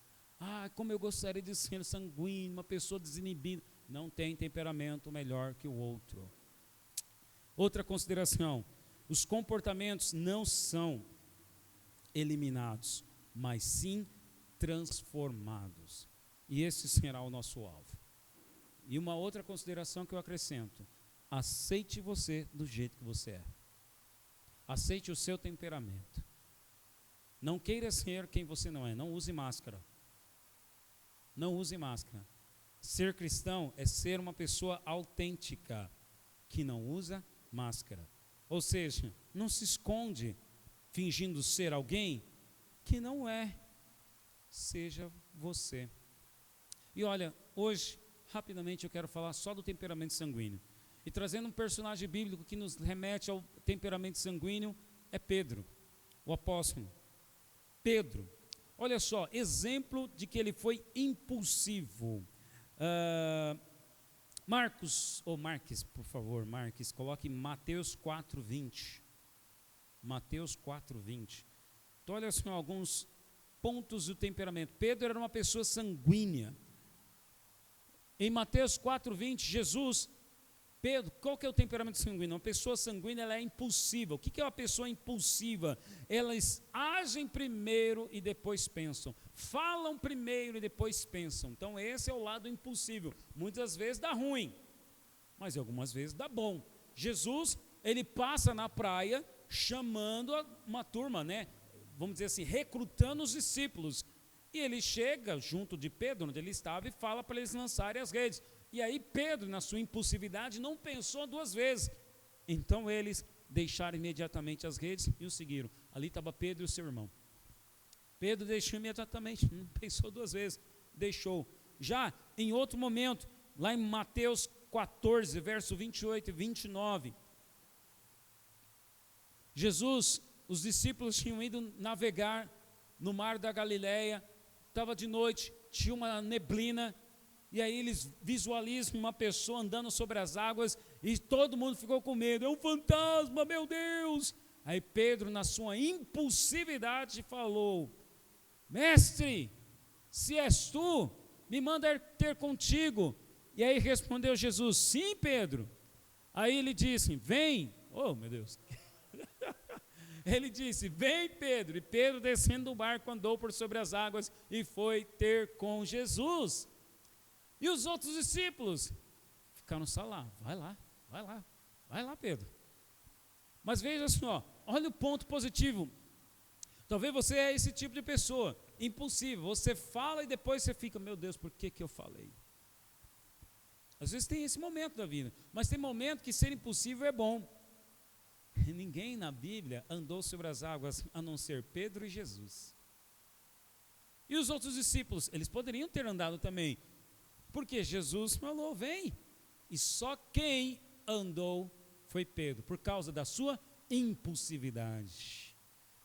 Como eu gostaria de ser sanguíneo, uma pessoa desinibida. Não tem temperamento melhor que o outro. Outra consideração: os comportamentos não são eliminados, mas sim transformados. E esse será o nosso alvo. E uma outra consideração que eu acrescento: aceite você do jeito que você é. Aceite o seu temperamento. Não queira ser quem você não é. Não use máscara. Não use máscara. Ser cristão é ser uma pessoa autêntica, que não usa máscara. Ou seja, não se esconde fingindo ser alguém que não é. Seja você. E olha, hoje, rapidamente, eu quero falar só do temperamento sanguíneo. E trazendo um personagem bíblico que nos remete ao temperamento sanguíneo, é Pedro, o apóstolo. Pedro, olha só, exemplo de que ele foi impulsivo. Marcos, por favor, Marques, coloque Mateus 4:20. Mateus 4:20. Então, olha só alguns pontos do temperamento. Pedro era uma pessoa sanguínea. Em Mateus 4:20, Jesus, Pedro, qual que é o temperamento sanguíneo? Uma pessoa sanguínea, ela é impulsiva. O que é uma pessoa impulsiva? Elas agem primeiro e depois pensam. Falam primeiro e depois pensam. Então esse é o lado impulsivo. Muitas vezes dá ruim, mas algumas vezes dá bom. Jesus, ele passa na praia chamando uma turma, né? Vamos dizer assim, recrutando os discípulos. E ele chega junto de Pedro, onde ele estava, e fala para eles lançarem as redes. E aí Pedro, na sua impulsividade, não pensou duas vezes. Então eles deixaram imediatamente as redes e o seguiram. Ali estava Pedro e o seu irmão. Pedro deixou imediatamente, não pensou duas vezes, deixou. Já em outro momento, lá em Mateus 14, verso 28 e 29, Jesus, os discípulos tinham ido navegar no mar da Galileia, estava de noite, tinha uma neblina, e aí eles visualizam uma pessoa andando sobre as águas, e todo mundo ficou com medo, é um fantasma, meu Deus! Aí Pedro, na sua impulsividade, falou, mestre, se és tu, me manda ter contigo. E aí respondeu Jesus, sim, Pedro. Aí ele disse, vem, oh meu Deus, ele disse, vem Pedro, e Pedro descendo do barco andou por sobre as águas e foi ter com Jesus. E os outros discípulos ficaram só lá, vai lá Pedro. Mas veja só, olha o ponto positivo. Talvez você é esse tipo de pessoa, impulsivo, você fala e depois você fica, meu Deus, por que eu falei? Às vezes tem esse momento da vida, mas tem momento que ser impulsivo é bom. Ninguém na Bíblia andou sobre as águas a não ser Pedro e Jesus. E os outros discípulos, eles poderiam ter andado também, porque Jesus falou, vem. E só quem andou foi Pedro, por causa da sua impulsividade.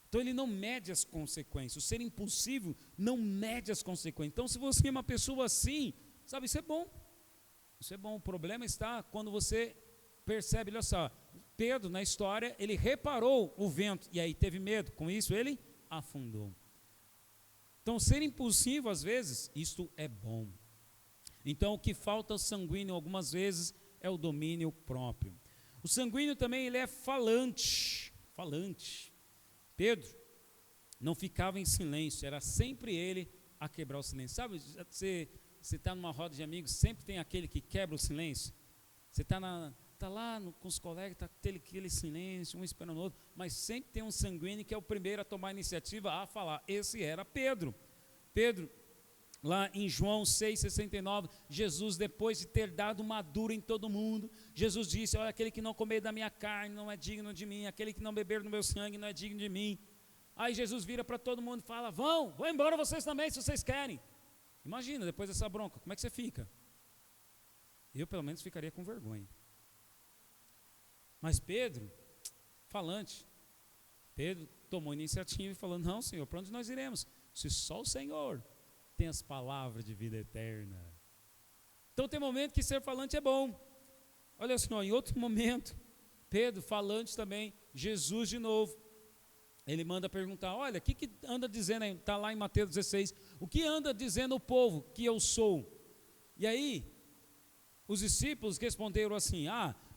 Então ele não mede as consequências, o ser impulsivo não mede as consequências. Então se você é uma pessoa assim, sabe, isso é bom. Isso é bom, o problema está quando você percebe, olha só, Pedro na história, ele reparou o vento, e aí teve medo, com isso ele afundou. Então ser impulsivo às vezes, isto é bom. Então o que falta ao sanguíneo algumas vezes é o domínio próprio. O sanguíneo também ele é falante. Pedro não ficava em silêncio, era sempre ele a quebrar o silêncio. Sabe, você está numa roda de amigos, sempre tem aquele que quebra o silêncio. Você está lá com os colegas, está aquele silêncio, um esperando o outro, mas sempre tem um sanguíneo que é o primeiro a tomar a iniciativa a falar. Esse era Pedro. Pedro, lá em João 6,69, Jesus, depois de ter dado uma dura em todo mundo, Jesus disse, olha, aquele que não comer da minha carne não é digno de mim, aquele que não beber do meu sangue não é digno de mim. Aí Jesus vira para todo mundo e fala, vão embora vocês também, se vocês querem. Imagina, depois dessa bronca, como é que você fica? Eu pelo menos ficaria com vergonha. Mas Pedro, falante, Pedro tomou iniciativa e falou, não Senhor, para onde nós iremos? Se só o Senhor tem as palavras de vida eterna. Então tem momento que ser falante é bom. Olha só, em outro momento, Pedro falante também, Jesus de novo, ele manda perguntar, olha, o que anda dizendo aí, está lá em Mateus 16, o que anda dizendo o povo que eu sou? E aí, os discípulos responderam assim,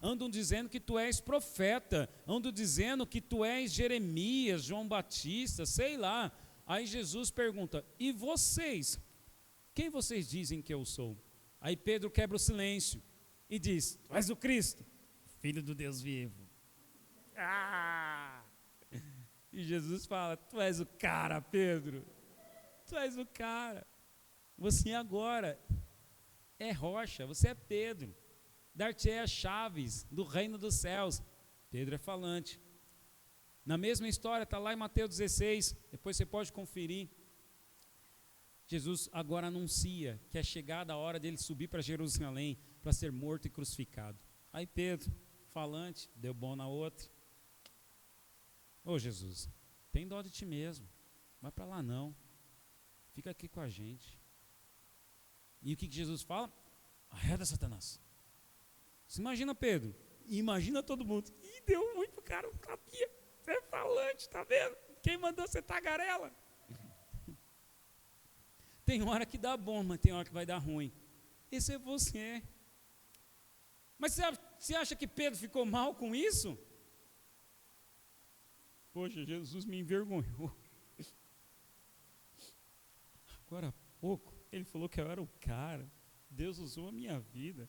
andam dizendo que tu és profeta, andam dizendo que tu és Jeremias, João Batista, sei lá. Aí Jesus pergunta, e vocês? Quem vocês dizem que eu sou? Aí Pedro quebra o silêncio e diz, tu és o Cristo, Filho do Deus vivo. E Jesus fala, tu és o cara, Pedro, tu és o cara. Você agora é rocha, você é Pedro, dar-te-ei as chaves do reino dos céus. Pedro é falante. Na mesma história, está lá em Mateus 16, depois você pode conferir. Jesus agora anuncia que é chegada a hora dele subir para Jerusalém para ser morto e crucificado. Aí Pedro, falante, deu bom na outra. Ô Jesus, tem dó de ti mesmo, vai para lá não, fica aqui com a gente. E o que Jesus fala? Arreda Satanás. Você imagina Pedro, imagina todo mundo. Ih, deu ruim pro cara, não sabia, você é falante, tá vendo? Quem mandou você tagarela? Tem hora que dá bom, mas tem hora que vai dar ruim. Esse é você. Mas você acha que Pedro ficou mal com isso? Poxa, Jesus me envergonhou. Agora há pouco, ele falou que eu era o cara. Deus usou a minha vida.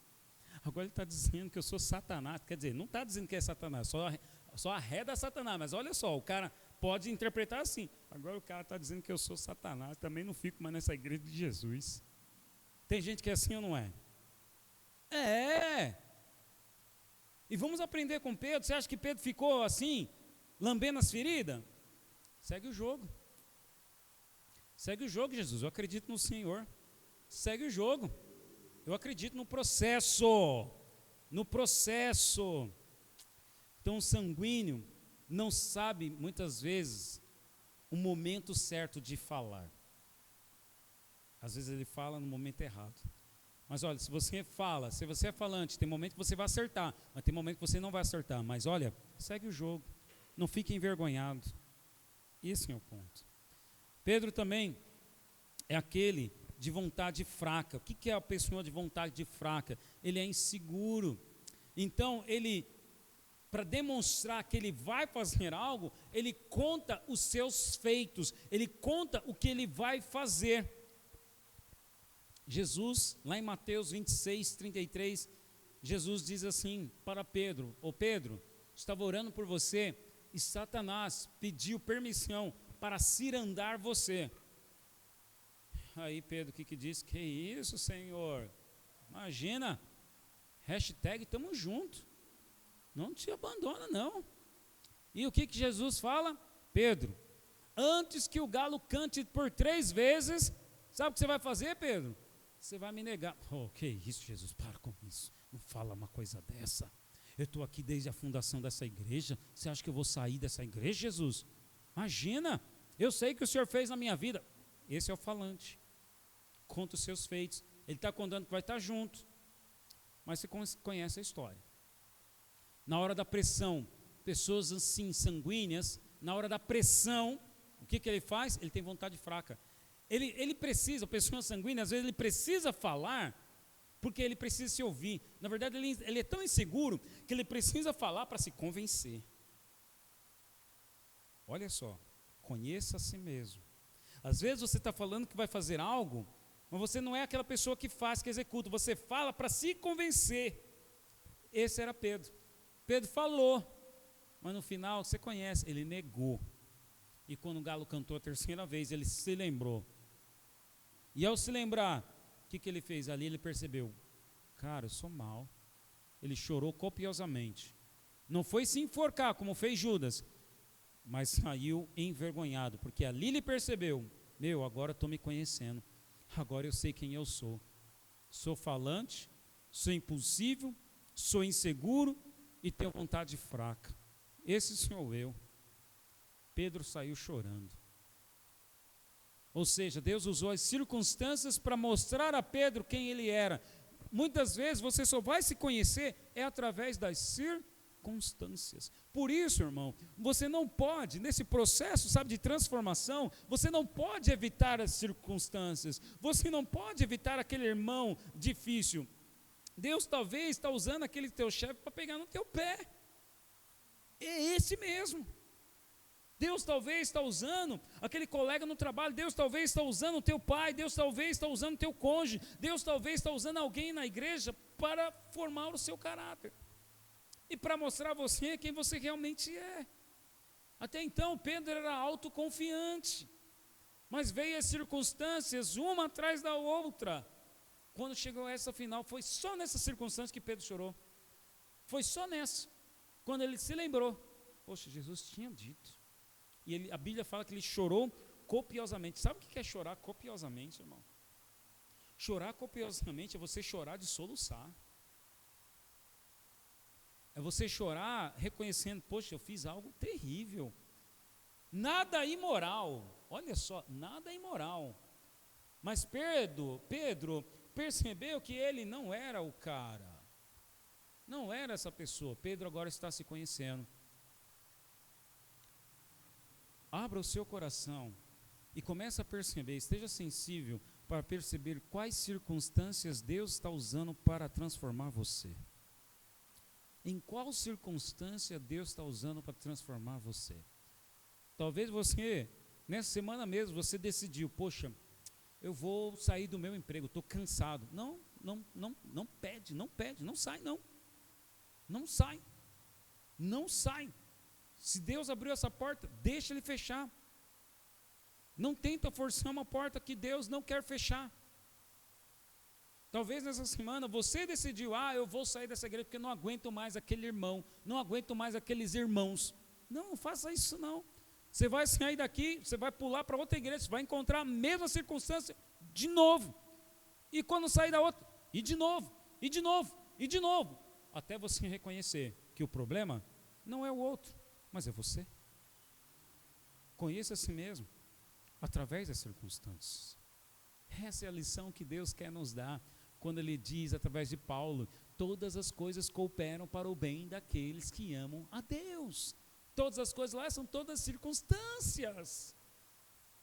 Agora ele está dizendo que eu sou Satanás. Quer dizer, não está dizendo que é Satanás, só arreda Satanás. Mas olha só, o cara pode interpretar assim. Agora o cara está dizendo que eu sou Satanás. Também não fico mais nessa igreja de Jesus. Tem gente que é assim ou não é? É. E vamos aprender com Pedro. Você acha que Pedro ficou assim, lambendo as feridas? Segue o jogo. Segue o jogo, Jesus. Eu acredito no Senhor. Segue o jogo. Eu acredito no processo. No processo. Então o sanguíneo não sabe, muitas vezes, o momento certo de falar. Às vezes ele fala no momento errado. Mas olha, se você fala, se você é falante, tem momento que você vai acertar, mas tem momento que você não vai acertar. Mas olha, segue o jogo. Não fique envergonhado. Esse é o ponto. Pedro também é aquele de vontade fraca. O que é a pessoa de vontade fraca? Ele é inseguro. Então, para demonstrar que ele vai fazer algo, ele conta os seus feitos, ele conta o que ele vai fazer. Jesus, lá em Mateus 26, 33, Jesus diz assim para Pedro: ô Pedro, estava orando por você e Satanás pediu permissão para cirandar você. Aí Pedro, o que diz? Que isso, Senhor? Imagina, hashtag tamo junto, não te abandona não. E o que Jesus fala? Pedro, antes que o galo cante por 3 vezes, sabe o que você vai fazer, Pedro? Você vai me negar. Oh, que isso, Jesus, para com isso, não fala uma coisa dessa. Eu estou aqui desde a fundação dessa igreja, você acha que eu vou sair dessa igreja, Jesus? Imagina, eu sei que o Senhor fez na minha vida. Esse é o falante, conta os seus feitos, ele está contando que vai estar junto, mas você conhece a história. Na hora da pressão, pessoas assim, sanguíneas, na hora da pressão, o que ele faz? Ele tem vontade fraca. Ele precisa, a pessoa sanguínea, às vezes ele precisa falar, porque ele precisa se ouvir. Na verdade, ele é tão inseguro, que ele precisa falar para se convencer. Olha só, conheça a si mesmo. Às vezes você está falando que vai fazer algo, mas você não é aquela pessoa que faz, que executa, você fala para se convencer. Esse era Pedro. Pedro falou, mas no final, você conhece, ele negou. E quando o galo cantou a 3ª vez, ele se lembrou. E ao se lembrar, o que ele fez? Ali ele percebeu, cara, eu sou mau. Ele chorou copiosamente. Não foi se enforcar, como fez Judas, mas saiu envergonhado, porque ali ele percebeu, agora estou me conhecendo. Agora eu sei quem eu sou. Sou falante, sou impulsivo, sou inseguro e tenho vontade fraca. Esse sou eu. Pedro saiu chorando. Ou seja, Deus usou as circunstâncias para mostrar a Pedro quem ele era. Muitas vezes você só vai se conhecer através das circunstâncias. Por isso, irmão, você não pode, nesse processo, de transformação, você não pode evitar as circunstâncias. Você não pode evitar aquele irmão difícil. Deus talvez está usando aquele teu chefe para pegar no teu pé. É esse mesmo. Deus talvez está usando aquele colega no trabalho, Deus talvez está usando o teu pai, Deus talvez está usando o teu cônjuge, Deus talvez está usando alguém na igreja para formar o seu caráter e para mostrar a você quem você realmente é. Até então Pedro era autoconfiante, mas veio as circunstâncias uma atrás da outra. Quando chegou a essa final, foi só nessa circunstância que Pedro chorou. Foi só nessa, quando ele se lembrou, poxa, Jesus tinha dito. E a Bíblia fala que ele chorou copiosamente. Sabe o que é chorar copiosamente, irmão? Chorar copiosamente é você chorar de soluçar. É você chorar reconhecendo, poxa, eu fiz algo terrível. Nada imoral, olha só, nada imoral. Mas Pedro percebeu que ele não era o cara. Não era essa pessoa. Pedro agora está se conhecendo. Abra o seu coração e comece a perceber, esteja sensível para perceber quais circunstâncias Deus está usando para transformar você. Em qual circunstância Deus está usando para transformar você? Talvez você, nessa semana mesmo, você decidiu, poxa, eu vou sair do meu emprego, estou cansado. Não pede, não sai não. Não sai. Não sai. Se Deus abriu essa porta, deixa Ele fechar. Não tenta forçar uma porta que Deus não quer fechar. Talvez nessa semana você decidiu, eu vou sair dessa igreja porque não aguento mais aquele irmão, não aguento mais aqueles irmãos. Não faça isso não. Você vai sair daqui, você vai pular para outra igreja, você vai encontrar a mesma circunstância de novo. E quando sair da outra, e de novo, e de novo, e de novo. Até você reconhecer que o problema não é o outro, mas é você. Conheça a si mesmo, através das circunstâncias. Essa é a lição que Deus quer nos dar, quando Ele diz, através de Paulo, todas as coisas cooperam para o bem daqueles que amam a Deus. Todas as coisas lá são todas circunstâncias,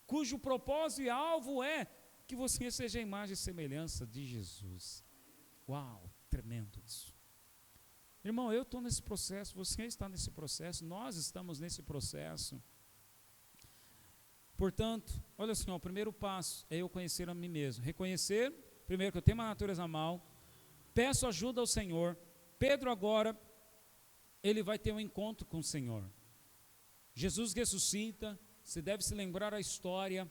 cujo propósito e alvo é que você seja a imagem e semelhança de Jesus. Uau, tremendo isso. Irmão, eu estou nesse processo, você está nesse processo, nós estamos nesse processo. Portanto, olha só, o primeiro passo é eu conhecer a mim mesmo. Reconhecer, primeiro, que eu tenho uma natureza mal, peço ajuda ao Senhor. Pedro agora, ele vai ter um encontro com o Senhor. Jesus ressuscita, você deve se lembrar a história,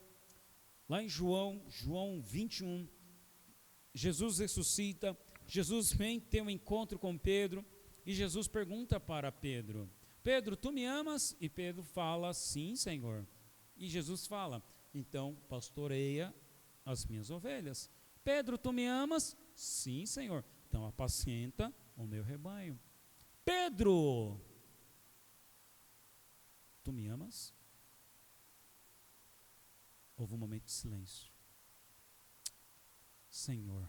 lá em João 21, Jesus ressuscita, Jesus vem ter um encontro com Pedro, e Jesus pergunta para Pedro, Pedro, tu me amas? E Pedro fala, sim, Senhor. E Jesus fala, então pastoreia as minhas ovelhas. Pedro, tu me amas? Sim, Senhor. Então apacenta o meu rebanho. Pedro, tu me amas? Houve um momento de silêncio. Senhor,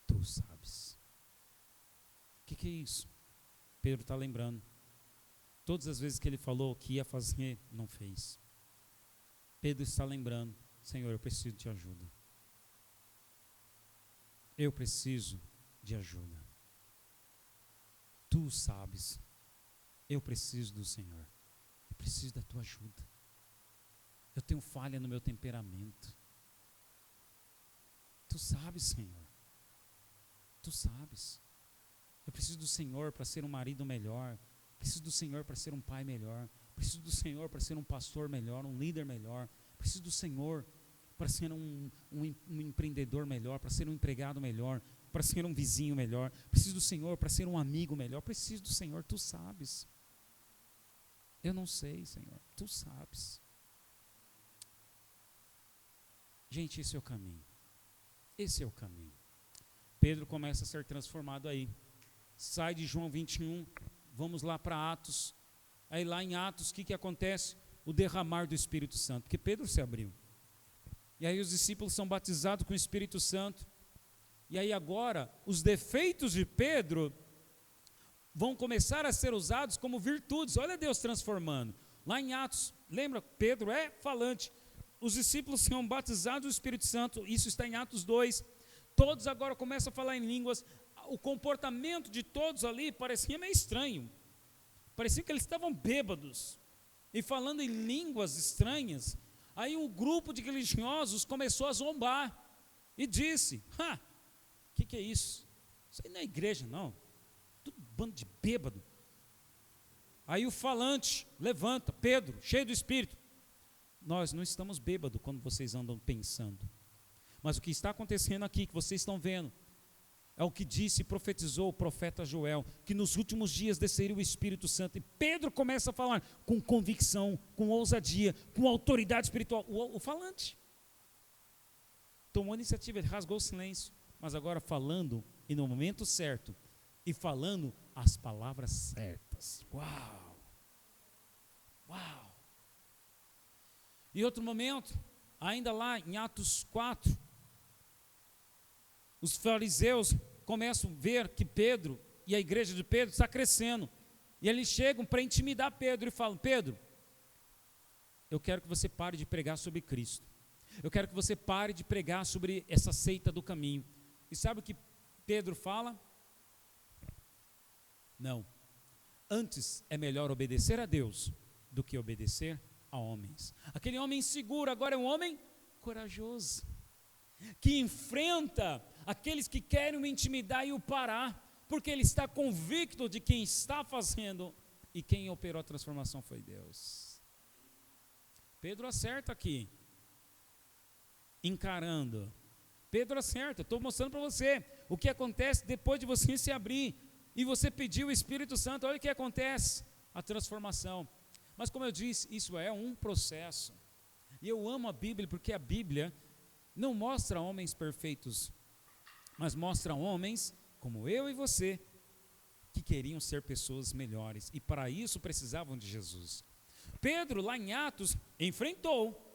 tu sabes. O que é isso? Pedro está lembrando. Todas as vezes que ele falou que ia fazer, não fez. Pedro está lembrando, Senhor, eu preciso de ajuda. Eu preciso de ajuda. Tu sabes, eu preciso do Senhor. Eu preciso da tua ajuda. Eu tenho falha no meu temperamento. Tu sabes, Senhor. Tu sabes. Eu preciso do Senhor para ser um marido melhor. Preciso do Senhor para ser um pai melhor. Preciso do Senhor para ser um pastor melhor, um líder melhor. Preciso do Senhor para ser um empreendedor melhor, para ser um empregado melhor, para ser um vizinho melhor. Preciso do Senhor para ser um amigo melhor. Preciso do Senhor, tu sabes. Eu não sei, Senhor, tu sabes. Gente, esse é o caminho. Esse é o caminho. Pedro começa a ser transformado aí. Sai de João 21, vamos lá para Atos. Aí lá em Atos, o que acontece? O derramar do Espírito Santo, porque Pedro se abriu. E aí os discípulos são batizados com o Espírito Santo. E aí agora, os defeitos de Pedro vão começar a ser usados como virtudes. Olha Deus transformando. Lá em Atos, lembra? Pedro é falante. Os discípulos são batizados do Espírito Santo. Isso está em Atos 2. Todos agora começam a falar em línguas. O comportamento de todos ali parecia meio estranho. Parecia que eles estavam bêbados e falando em línguas estranhas. Aí um grupo de religiosos começou a zombar e disse, o que é isso? Isso aí não é igreja não, tudo bando de bêbado. Aí o falante levanta, Pedro, cheio do Espírito, nós não estamos bêbados quando vocês andam pensando, mas o que está acontecendo aqui, que vocês estão vendo, É o que disse e profetizou o profeta Joel, que nos últimos dias desceria o Espírito Santo. E Pedro começa a falar com convicção, com ousadia, com autoridade espiritual. O falante tomou a iniciativa, ele rasgou o silêncio, mas agora falando e no momento certo, e falando as palavras certas. Uau! Uau! E outro momento, ainda lá em Atos 4, os fariseus começam a ver que Pedro e a igreja de Pedro está crescendo. E eles chegam para intimidar Pedro e falam: Pedro, eu quero que você pare de pregar sobre Cristo. Eu quero que você pare de pregar sobre essa seita do caminho. E sabe o que Pedro fala? Não. Antes é melhor obedecer a Deus do que obedecer a homens. Aquele homem inseguro agora é um homem corajoso, que enfrenta aqueles que querem o intimidar e o parar, porque ele está convicto de quem está fazendo e quem operou a transformação foi Deus. Pedro acerta aqui, encarando. Pedro acerta, estou mostrando para você o que acontece depois de você se abrir e você pedir o Espírito Santo. Olha o que acontece, a transformação. Mas como eu disse, isso é um processo. E eu amo a Bíblia, porque a Bíblia não mostra homens perfeitos, mas mostra homens como eu e você, que queriam ser pessoas melhores, e para isso precisavam de Jesus. Pedro lá em Atos enfrentou,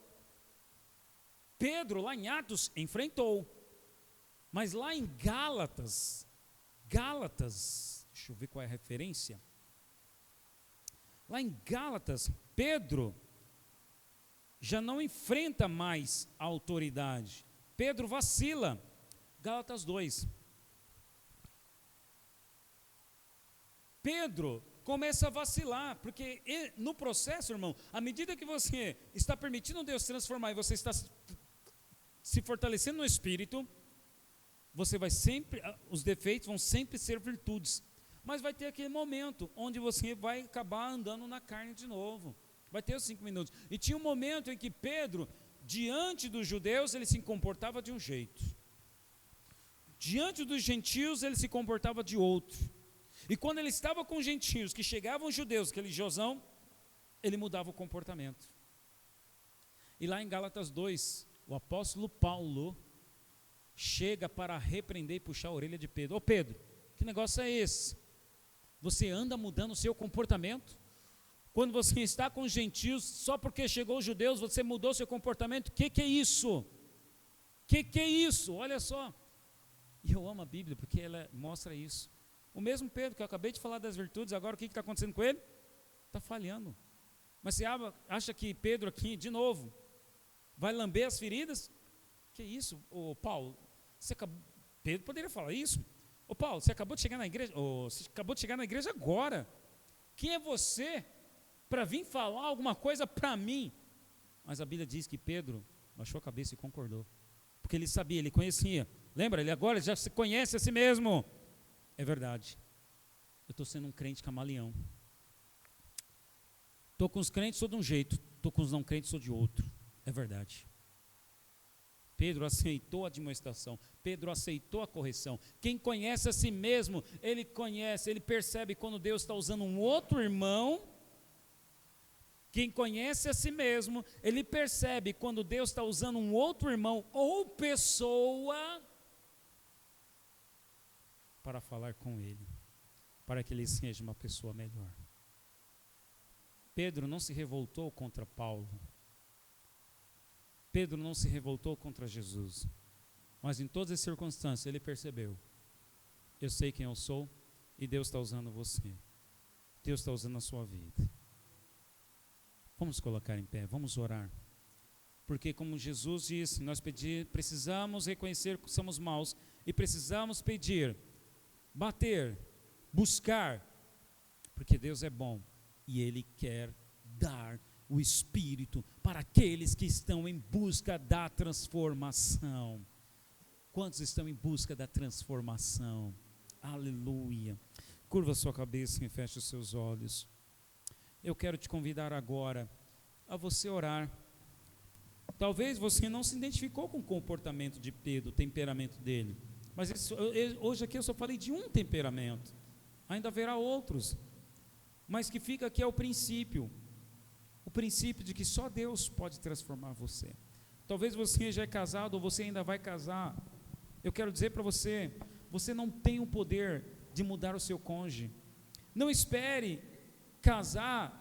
mas lá em Gálatas, deixa eu ver qual é a referência, lá em Gálatas, Pedro já não enfrenta mais a autoridade, Pedro vacila. Gálatas 2, Pedro começa a vacilar, porque no processo, irmão, à medida que você está permitindo Deus transformar e você está se fortalecendo no Espírito, você vai sempre, os defeitos vão sempre ser virtudes, mas vai ter aquele momento onde você vai acabar andando na carne de novo, vai ter os 5 minutos, e tinha um momento em que Pedro, diante dos judeus, ele se comportava de um jeito, diante dos gentios ele se comportava de outro, e quando ele estava com os gentios, que chegavam os judeus, aquele Josão, ele mudava o comportamento. E lá em Gálatas 2, o apóstolo Paulo chega para repreender e puxar a orelha de Pedro. Ô Pedro, que negócio é esse? Você anda mudando o seu comportamento? Quando você está com os gentios, só porque chegou os judeus, você mudou o seu comportamento? O que é isso? Que é isso? Olha só. E eu amo a Bíblia, porque ela mostra isso. O mesmo Pedro, que eu acabei de falar das virtudes, agora o que está acontecendo com ele? Está falhando. Mas você acha que Pedro aqui, de novo, vai lamber as feridas? Que isso, ô Paulo? Pedro poderia falar isso. Ô Paulo, você acabou de chegar na igreja, agora. Quem é você para vir falar alguma coisa para mim? Mas a Bíblia diz que Pedro baixou a cabeça e concordou, porque ele sabia, ele conhecia. Lembra, ele agora já se conhece a si mesmo. É verdade, eu estou sendo um crente camaleão. Estou com os crentes, sou de um jeito, estou com os não crentes, sou de outro. É verdade. Pedro aceitou a admoestação, Pedro aceitou a correção. Quem conhece a si mesmo, ele conhece, ele percebe quando Deus está usando um outro irmão. Quem conhece a si mesmo, ele percebe quando Deus está usando um outro irmão ou pessoa para falar com ele, para que ele seja uma pessoa melhor. Pedro não se revoltou contra Paulo, Pedro não se revoltou contra Jesus, mas em todas as circunstâncias ele percebeu: eu sei quem eu sou e Deus está usando você, Deus está usando a sua vida. Vamos colocar em pé, vamos orar, porque como Jesus disse, nós precisamos reconhecer que somos maus e precisamos pedir, bater, buscar, porque Deus é bom e Ele quer dar o Espírito para aqueles que estão em busca da transformação. Quantos estão em busca da transformação? Aleluia. Curva sua cabeça e feche os seus olhos. Eu quero te convidar agora a você orar. Talvez você não se identificou com o comportamento de Pedro, o temperamento dele, Mas hoje aqui eu só falei de um temperamento, ainda haverá outros, mas que fica aqui é o princípio de que só Deus pode transformar você. Talvez você já é casado ou você ainda vai casar. Eu quero dizer para você, você não tem o poder de mudar o seu cônjuge. Não espere casar.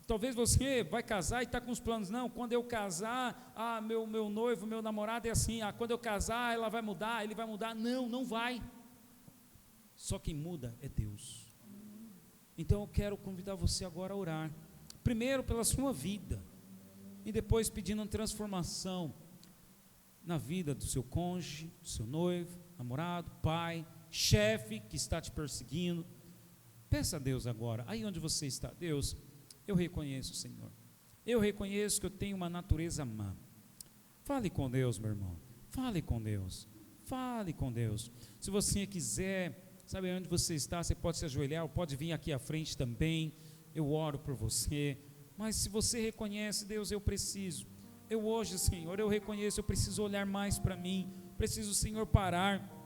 Talvez você vai casar e está com os planos, não, quando eu casar, meu noivo, meu namorado é assim, quando eu casar ela vai mudar, ele vai mudar. Não, não vai. Só quem muda é Deus. Então eu quero convidar você agora a orar, primeiro pela sua vida, e depois pedindo uma transformação na vida do seu cônjuge, do seu noivo, namorado, pai, chefe que está te perseguindo. Peça a Deus agora, aí onde você está. Deus, eu reconheço, Senhor, eu reconheço que eu tenho uma natureza má. Fale com Deus, meu irmão, fale com Deus, fale com Deus. Se você quiser, sabe onde você está, você pode se ajoelhar, ou pode vir aqui à frente também, eu oro por você. Mas se você reconhece, Deus, eu preciso, eu hoje, Senhor, eu reconheço, eu preciso olhar mais para mim, preciso, Senhor, parar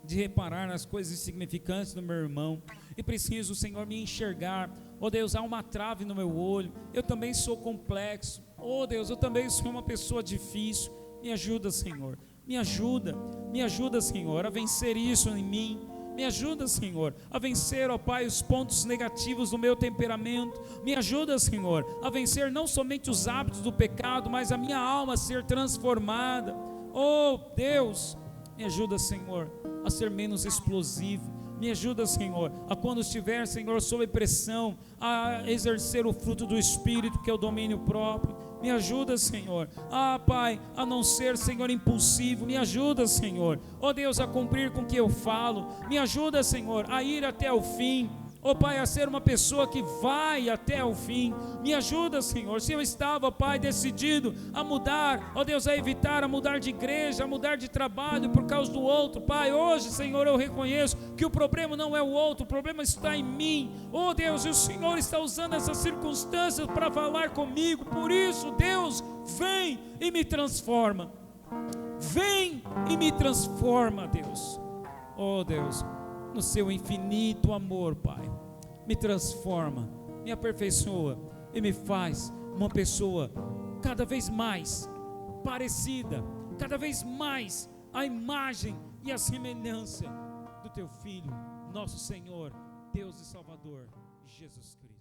de reparar nas coisas insignificantes do meu irmão, e preciso, Senhor, me enxergar. Oh Deus, há uma trave no meu olho, eu também sou complexo. Oh Deus, eu também sou uma pessoa difícil. Me ajuda, Senhor, me ajuda, Senhor, a vencer isso em mim. Me ajuda, Senhor, a vencer, ó Pai, os pontos negativos do meu temperamento. Me ajuda, Senhor, a vencer não somente os hábitos do pecado, mas a minha alma a ser transformada. Oh Deus, me ajuda, Senhor, a ser menos explosivo. Me ajuda, Senhor, a quando estiver, Senhor, sob pressão, a exercer o fruto do Espírito, que é o domínio próprio. Me ajuda, Senhor, Pai, a não ser, Senhor, impulsivo. Me ajuda, Senhor, ó Deus, a cumprir com o que eu falo. Me ajuda, Senhor, a ir até o fim. Ó Pai, a ser uma pessoa que vai até o fim. Me ajuda, Senhor, se eu estava, Pai, decidido a mudar, ó Deus, a evitar, a mudar de igreja, a mudar de trabalho por causa do outro, Pai, hoje, Senhor, eu reconheço que o problema não é o outro, o problema está em mim. Ó Deus, e o Senhor está usando essas circunstâncias para falar comigo. Por isso, Deus, vem e me transforma. Vem e me transforma, Deus. Ó Deus, no seu infinito amor, Pai, me transforma, me aperfeiçoa e me faz uma pessoa cada vez mais parecida, cada vez mais a imagem e a semelhança do Teu Filho, nosso Senhor, Deus e Salvador, Jesus Cristo.